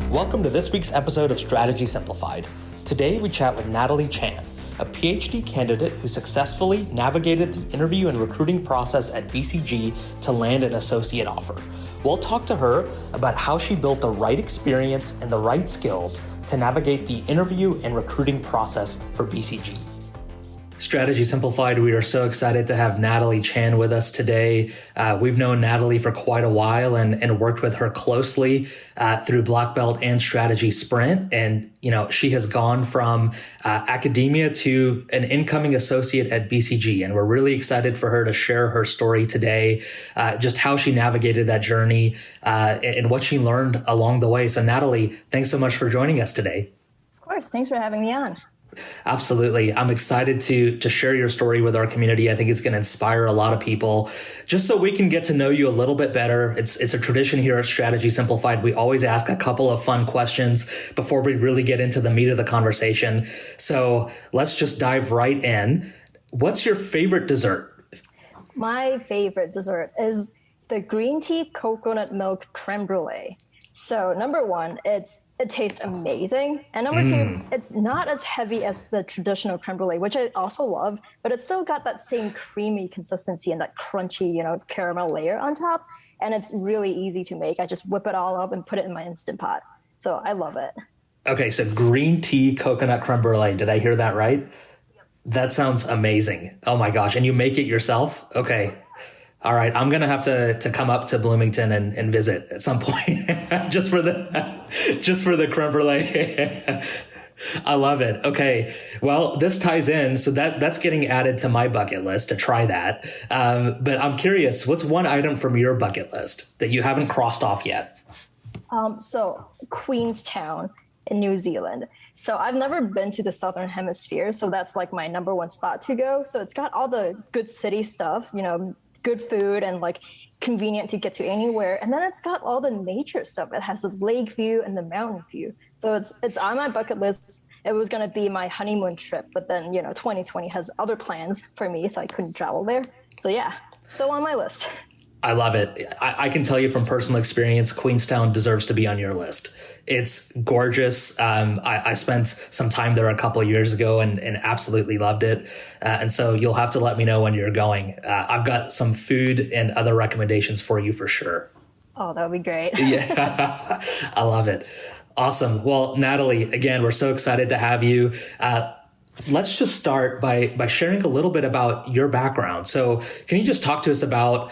Welcome to this week's episode of Strategy Simplified. Today we chat with Natalie Chan, a PhD candidate who successfully navigated the interview and recruiting process at BCG to land an associate offer. We'll talk to her about how she built the right experience and the right skills to navigate the interview and recruiting process for BCG. Strategy Simplified, we are so excited to have Natalie Chan with us today. We've known Natalie for quite a while and worked with her closely through Black Belt and Strategy Sprint. And, she has gone from academia to an incoming associate at BCG. And we're really excited for her to share her story today, just how she navigated that journey and what she learned along the way. So Natalie, thanks so much for joining us today. Of course. Thanks for having me on. Absolutely. I'm excited to share your story with our community. I think it's going to inspire a lot of people just so we can get to know you a little bit better. It's a tradition here at Strategy Simplified. We always ask a couple of fun questions before we really get into the meat of the conversation. So let's just dive right in. What's your favorite dessert? My favorite dessert is the green tea coconut milk creme brulee. So number one, it tastes amazing. And number two, it's not as heavy as the traditional creme brulee, which I also love, but it's still got that same creamy consistency and that crunchy, caramel layer on top. And it's really easy to make. I just whip it all up and put it in my Instant Pot. So I love it. Okay, so green tea coconut creme brulee. Did I hear that right? Yep. That sounds amazing. Oh my gosh. And you make it yourself? Okay. All right, I'm going to have to come up to Bloomington and visit at some point just for the creme brulee. I love it. Okay, well, this ties in. So that's getting added to my bucket list to try that. But I'm curious, what's one item from your bucket list that you haven't crossed off yet? So Queenstown in New Zealand. So I've never been to the Southern Hemisphere, so that's like my number one spot to go. So it's got all the good city stuff, good food and like convenient to get to anywhere. And then it's got all the nature stuff. It has this lake view and the mountain view. So it's on my bucket list. It was going to be my honeymoon trip, but then, 2020 has other plans for me, so I couldn't travel there. So yeah, still on my list. I love it. I can tell you from personal experience, Queenstown deserves to be on your list. It's gorgeous. I spent some time there a couple of years ago and absolutely loved it. And so you'll have to let me know when you're going. I've got some food and other recommendations for you for sure. Oh, that would be great. Yeah, I love it. Awesome. Well, Natalie, again, we're so excited to have you. Let's just start by sharing a little bit about your background. So can you just talk to us about,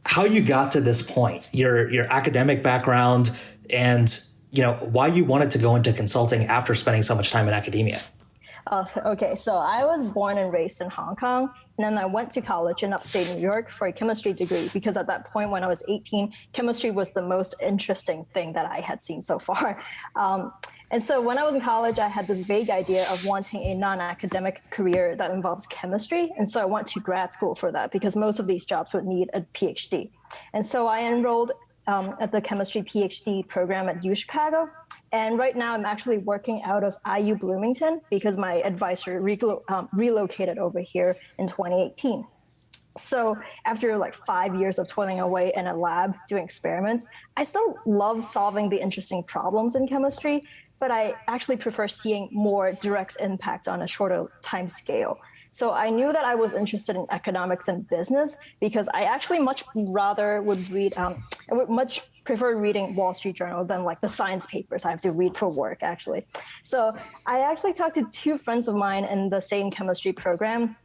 how you got to this point, your academic background and, why you wanted to go into consulting after spending so much time in academia? Okay, so I was born and raised in Hong Kong, and then I went to college in upstate New York for a chemistry degree because at that point when I was 18, chemistry was the most interesting thing that I had seen so far. And so when I was in college, I had this vague idea of wanting a non-academic career that involves chemistry. And so I went to grad school for that because most of these jobs would need a PhD. And so I enrolled at the chemistry PhD program at UChicago. And right now I'm actually working out of IU Bloomington because my advisor relocated over here in 2018. So after like 5 years of toiling away in a lab doing experiments, I still love solving the interesting problems in chemistry, but I actually prefer seeing more direct impact on a shorter time scale. So I knew that I was interested in economics and business because I actually much rather would read, I would much prefer reading Wall Street Journal than like the science papers I have to read for work, actually. So I actually talked to two friends of mine in the same chemistry program.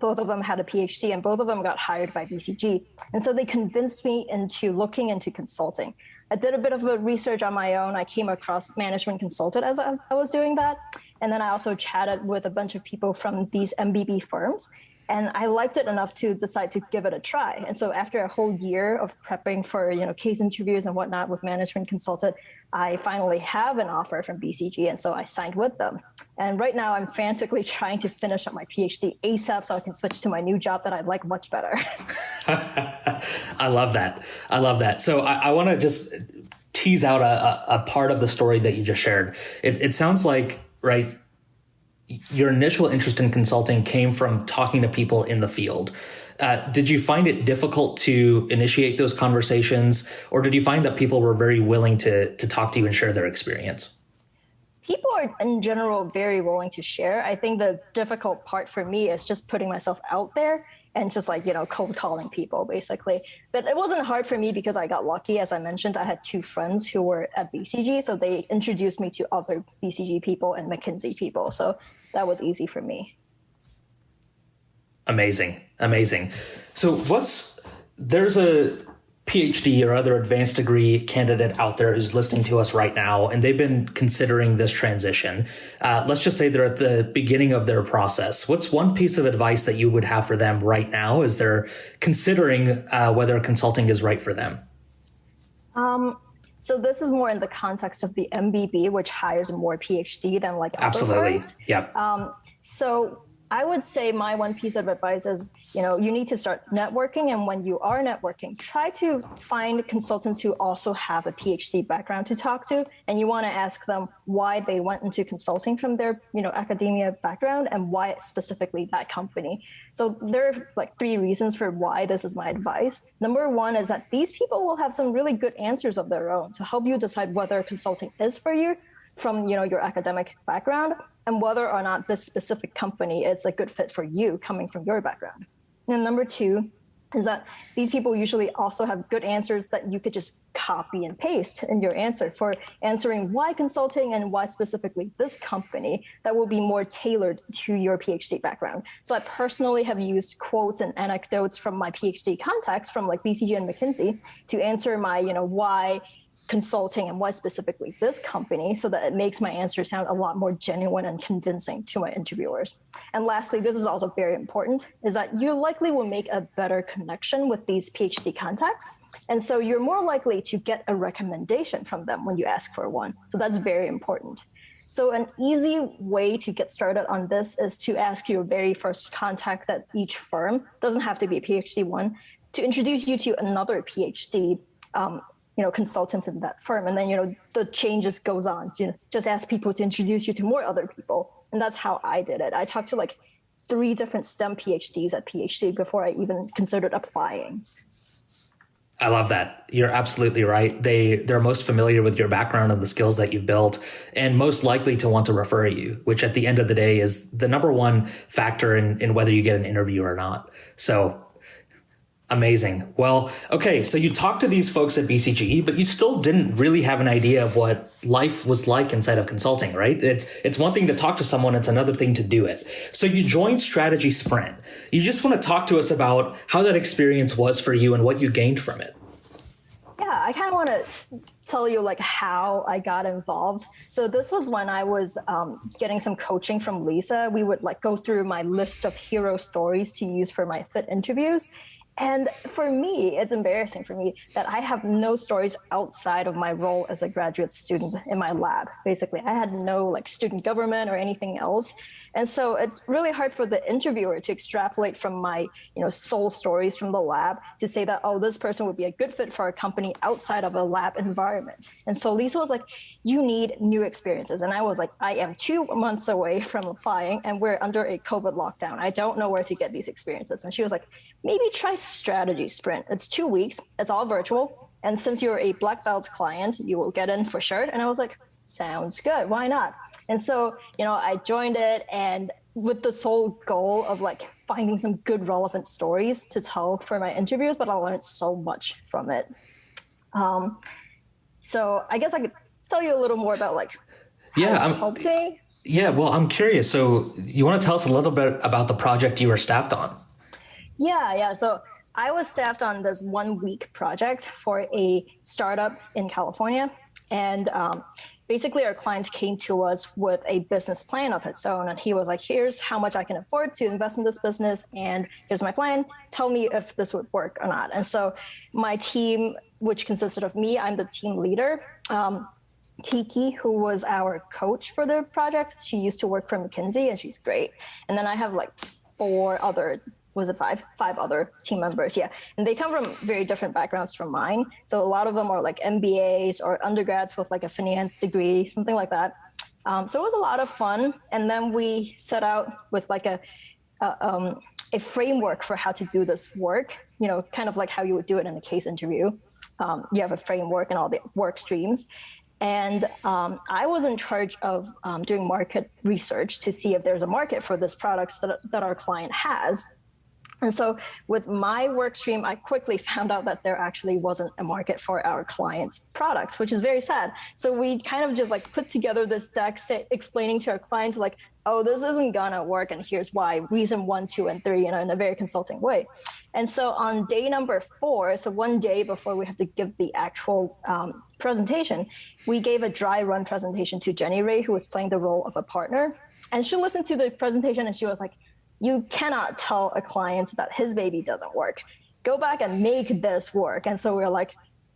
Both of them had a PhD and both of them got hired by BCG. And so they convinced me into looking into consulting. I did a bit of a research on my own. I came across management consultant as I was doing that. And then I also chatted with a bunch of people from these MBB firms. And I liked it enough to decide to give it a try. And so after a whole year of prepping for, case interviews and whatnot with management consultant, I finally have an offer from BCG. And so I signed with them. And right now I'm frantically trying to finish up my PhD ASAP so I can switch to my new job that I like much better. I love that. So I want to just tease out a part of the story that you just shared. It sounds like, right, your initial interest in consulting came from talking to people in the field. Did you find it difficult to initiate those conversations, or did you find that people were very willing to talk to you and share their experience? People are in general very willing to share. I think the difficult part for me is just putting myself out there and just like, cold calling people basically. But it wasn't hard for me because I got lucky. As I mentioned, I had two friends who were at BCG. So they introduced me to other BCG people and McKinsey people. So that was easy for me. Amazing. Amazing. So there's a PhD or other advanced degree candidate out there who's listening to us right now, and they've been considering this transition. Let's just say they're at the beginning of their process. What's one piece of advice that you would have for them right now as they're considering whether consulting is right for them? So this is more in the context of the MBB, which hires more PhD than like other firms. Yep. So I would say my one piece of advice is, you need to start networking. And when you are networking, try to find consultants who also have a PhD background to talk to. And you want to ask them why they went into consulting from their, academia background and why specifically that company. So there are like 3 reasons for why this is my advice. Number 1 is that these people will have some really good answers of their own to help you decide whether consulting is for you from, your academic background, and whether or not this specific company is a good fit for you coming from your background. And number 2 is that these people usually also have good answers that you could just copy and paste in your answer for answering why consulting and why specifically this company that will be more tailored to your PhD background. So I personally have used quotes and anecdotes from my PhD contacts from like BCG and McKinsey to answer my, why consulting and why specifically this company, so that it makes my answer sound a lot more genuine and convincing to my interviewers. And lastly, this is also very important, is that you likely will make a better connection with these PhD contacts. And so you're more likely to get a recommendation from them when you ask for one. So that's very important. So an easy way to get started on this is to ask your very first contacts at each firm, doesn't have to be a PhD one, to introduce you to another PhD consultants in that firm. And then, the changes goes on. Just ask people to introduce you to more other people. And that's how I did it. I talked to like 3 different STEM PhDs at PhD before I even considered applying. I love that. You're absolutely right. They're most familiar with your background and the skills that you've built, and most likely to want to refer you, which at the end of the day is the number one factor in whether you get an interview or not. So amazing. Well, okay, so you talked to these folks at BCG, but you still didn't really have an idea of what life was like inside of consulting, right? It's one thing to talk to someone, it's another thing to do it. So you joined Strategy Sprint. You just want to talk to us about how that experience was for you and what you gained from it. Yeah, I kind of want to tell you like how I got involved. So this was when I was getting some coaching from Lisa. We would like go through my list of hero stories to use for my fit interviews. And for me, it's embarrassing for me that I have no stories outside of my role as a graduate student in my lab. Basically, I had no like student government or anything else. And so it's really hard for the interviewer to extrapolate from my, soul stories from the lab to say that, oh, this person would be a good fit for a company outside of a lab environment. And so Lisa was like, you need new experiences. And I was like, I am 2 months away from applying and we're under a COVID lockdown. I don't know where to get these experiences. And she was like, maybe try Strategy Sprint. It's 2 weeks. It's all virtual. And since you're a black belt client, you will get in for sure. And I was like, sounds good. Why not? And so, I joined it, and with the sole goal of like finding some good relevant stories to tell for my interviews, but I learned so much from it. So I guess I could tell you a little more about like how it helped me. Yeah, well, I'm curious. So you want to tell us a little bit about the project you were staffed on? Yeah. So I was staffed on this 1-week project for a startup in California. And basically, our client came to us with a business plan of its own. And he was like, here's how much I can afford to invest in this business. And here's my plan. Tell me if this would work or not. And so my team, which consisted of me, I'm the team leader. Kiki, who was our coach for the project, she used to work for McKinsey and she's great. And then I have like 5 other team members. Yeah. And they come from very different backgrounds from mine. So a lot of them are like MBAs or undergrads with like a finance degree, something like that. So it was a lot of fun. And then we set out with like a framework for how to do this work, kind of like how you would do it in a case interview. You have a framework and all the work streams. And I was in charge of doing market research to see if there's a market for this product that our client has. And so with my work stream, I quickly found out that there actually wasn't a market for our clients' products, which is very sad. So we kind of just like put together this deck explaining to our clients like, oh, this isn't gonna work, and here's why, reason 1, 2, and 3, in a very consulting way. And so on day number 4, so one day before we have to give the actual presentation, we gave a dry run presentation to Jenny Ray, who was playing the role of a partner. And she listened to the presentation and she was like, you cannot tell a client that his baby doesn't work. Go back and make this work. And so we're like,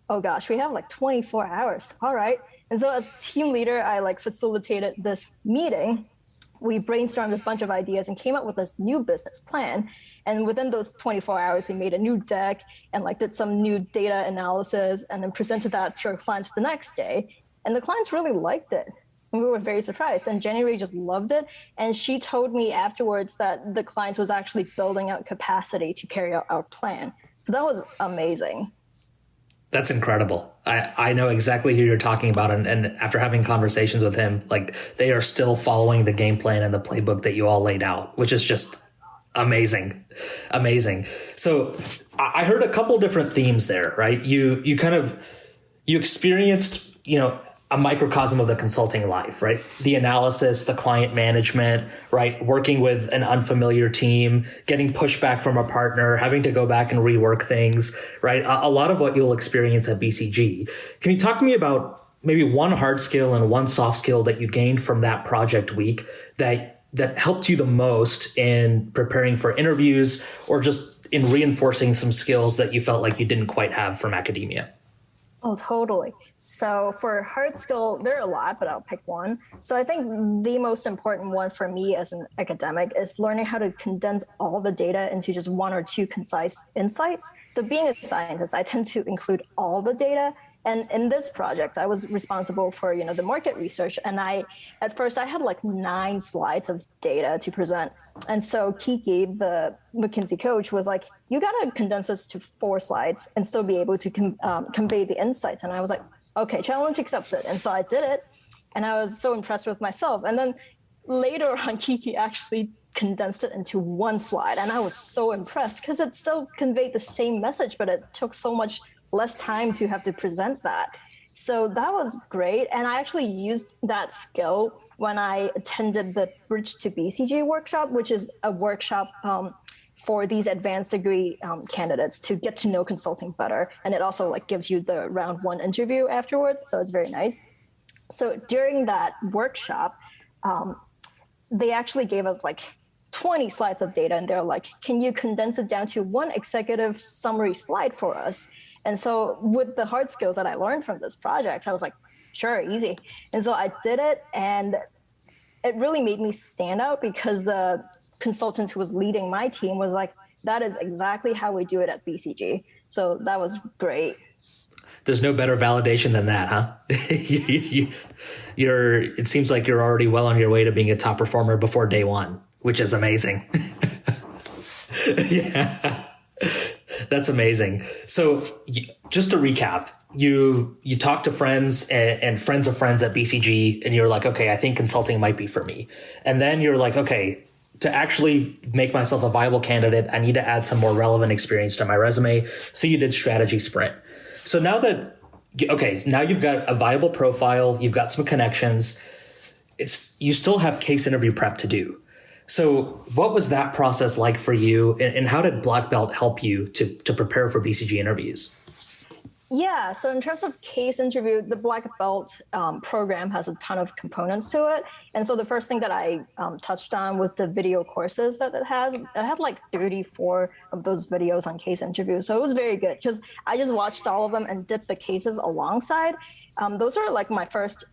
oh gosh, we have like 24 hours. All right. And so as team leader, I like facilitated this meeting. We brainstormed a bunch of ideas and came up with this new business plan. And within those 24 hours, we made a new deck and like did some new data analysis and then presented that to our clients the next day. And the clients really liked it. And we were very surprised. And Jenny Ray just loved it. And she told me afterwards that the clients was actually building out capacity to carry out our plan. So that was amazing. That's incredible. I know exactly who you're talking about. And after having conversations with him, like they are still following the game plan and the playbook that you all laid out, which is just amazing. Amazing. So I heard a couple different themes there, right? You experienced, a microcosm of the consulting life, right? The analysis, the client management, right? Working with an unfamiliar team, getting pushback from a partner, having to go back and rework things, right? A lot of what you'll experience at BCG. Can you talk to me about maybe one hard skill and one soft skill that you gained from that project week that helped you the most in preparing for interviews or just in reinforcing some skills that you felt like you didn't quite have from academia? Oh, totally. So for hard skill, there are a lot, but I'll pick one. So I think the most important one for me as an academic is learning how to condense all the data into just 1 or 2 concise insights. So being a scientist, I tend to include all the data. And in this project, I was responsible for, the market research. And at first I had like 9 slides of data to present. And so Kiki, the McKinsey coach, was like, you got to condense this to 4 slides and still be able to convey the insights. And I was like, okay, challenge accepted. And so I did it. And I was so impressed with myself. And then later on, Kiki actually condensed it into 1 slide. And I was so impressed because it still conveyed the same message, but it took so much less time to have to present that. So that was great. And I actually used that skill when I attended the Bridge to BCG workshop, which is a workshop for these advanced degree candidates to get to know consulting better. And it also like gives you the round 1 interview afterwards. So it's very nice. So during that workshop, they actually gave us like 20 slides of data. And they're like, can you condense it down to 1 executive summary slide for us? And so with the hard skills that I learned from this project, I was like, sure, easy. And so I did it, and it really made me stand out because the consultant who was leading my team was like, that is exactly how we do it at BCG. So that was great. There's no better validation than that, huh? It seems like you're already well on your way to being a top performer before day 1, which is amazing. Yeah. That's amazing. So just to recap, you talk to friends and friends of friends at BCG, and you're like, okay, I think consulting might be for me. And then you're like, okay, to actually make myself a viable candidate, I need to add some more relevant experience to my resume. So you did Strategy Sprint. So now you've got a viable profile, you've got some connections. You still have case interview prep to do. So what was that process like for you, and how did Black Belt help you to prepare for BCG interviews? Yeah, so in terms of case interview, the Black Belt program has a ton of components to it. And so the first thing that I touched on was the video courses that it has. It had like 34 of those videos on case interviews. So it was very good because I just watched all of them and did the cases alongside. Those are like my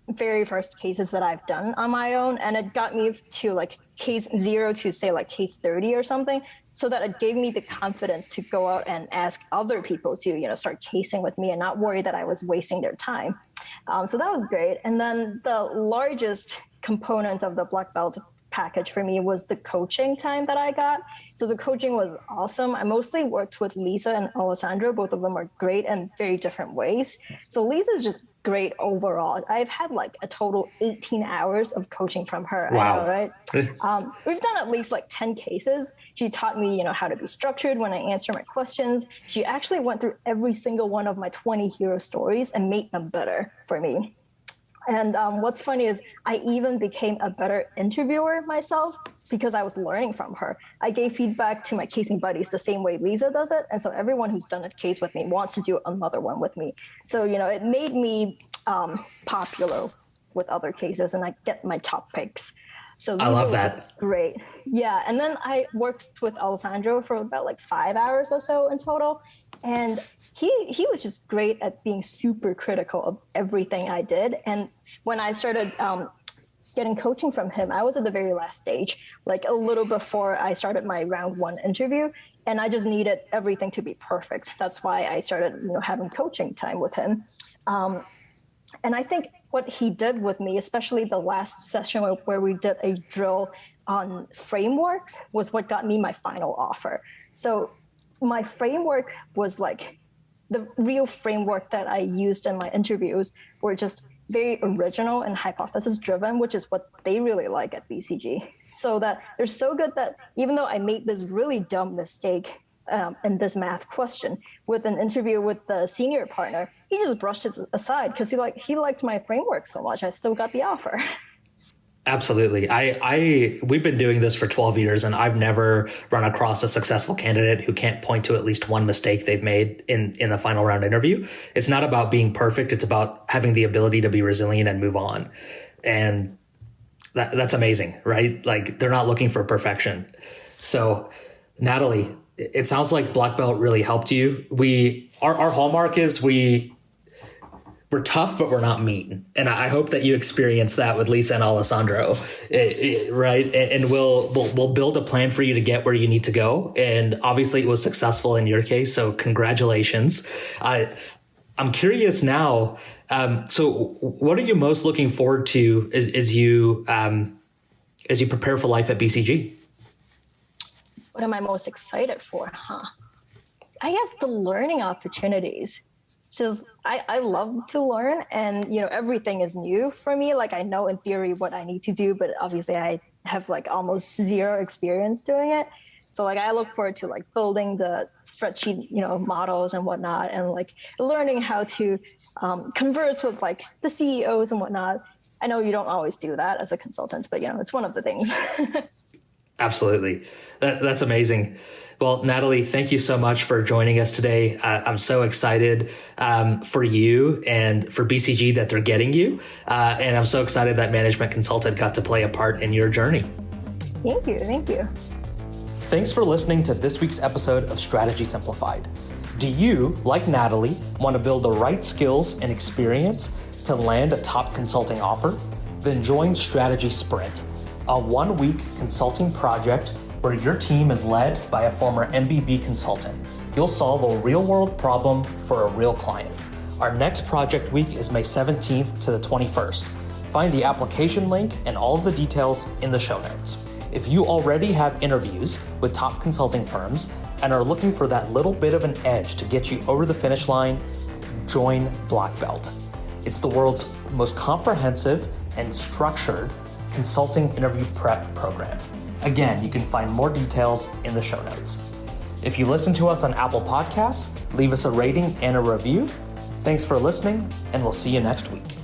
very first cases that I've done on my own. And it got me to like case 0 to say like case 30 or something, so that it gave me the confidence to go out and ask other people to, start casing with me and not worry that I was wasting their time. So that was great. And then the largest components of the Black Belt package for me was the coaching time that I got. So the coaching was awesome. I mostly worked with Lisa and Alessandro. Both of them are great in very different ways. So Lisa's just great overall. I've had like a total 18 hours of coaching from her. Wow. I know, right? We've done at least like 10 cases. She taught me, how to be structured when I answer my questions. She actually went through every single one of my 20 hero stories and made them better for me. And what's funny is I even became a better interviewer myself because I was learning from her. I gave feedback to my casing buddies the same way Lisa does it. And so everyone who's done a case with me wants to do another one with me. So, it made me popular with other casers and I get my top picks. So I love that. Great. Yeah. And then I worked with Alessandro for about like 5 hours or so in total. And he was just great at being super critical of everything I did. And when I started getting coaching from him, I was at the very last stage, like a little before I started my round 1 interview. And I just needed everything to be perfect. That's why I started, having coaching time with him. And I think what he did with me, especially the last session where we did a drill on frameworks, was what got me my final offer. So my framework was like the real framework that I used in my interviews were just very original and hypothesis driven, which is what they really like at BCG. So that they're so good that even though I made this really dumb mistake in this math question with an interview with the senior partner, he just brushed it aside because he liked my framework so much. I still got the offer. Absolutely. We've been doing this for 12 years and I've never run across a successful candidate who can't point to at least one mistake they've made in the final round interview. It's not about being perfect. It's about having the ability to be resilient and move on. And that's amazing, right? Like they're not looking for perfection. So Natalie, it sounds like Black Belt really helped you. Our hallmark is we're tough, but we're not mean. And I hope that you experience that with Lisa and Alessandro, right? And we'll build a plan for you to get where you need to go. And obviously it was successful in your case. So congratulations. I'm curious now. So what are you most looking forward to as you prepare for life at BCG? What am I most excited for? I guess the learning opportunities. Just I love to learn, and everything is new for me. Like I know in theory what I need to do, but obviously I have like almost zero experience doing it. So like I look forward to like building the spreadsheet, models and whatnot, and like learning how to converse with like the CEOs and whatnot. I know you don't always do that as a consultant, but it's one of the things. Absolutely. That's amazing. Well, Natalie, thank you so much for joining us today. I'm so excited for you and for BCG that they're getting you. And I'm so excited that Management Consultant got to play a part in your journey. Thank you. Thank you. Thanks for listening to this week's episode of Strategy Simplified. Do you, like Natalie, want to build the right skills and experience to land a top consulting offer? Then join Strategy Sprint, a 1-week consulting project where your team is led by a former MBB consultant. You'll solve a real-world problem for a real client. Our next project week is May 17th to the 21st. Find the application link and all of the details in the show notes. If you already have interviews with top consulting firms and are looking for that little bit of an edge to get you over the finish line, join Black Belt. It's the world's most comprehensive and structured consulting interview prep program. Again, you can find more details in the show notes. If you listen to us on Apple Podcasts, leave us a rating and a review. Thanks for listening, and we'll see you next week.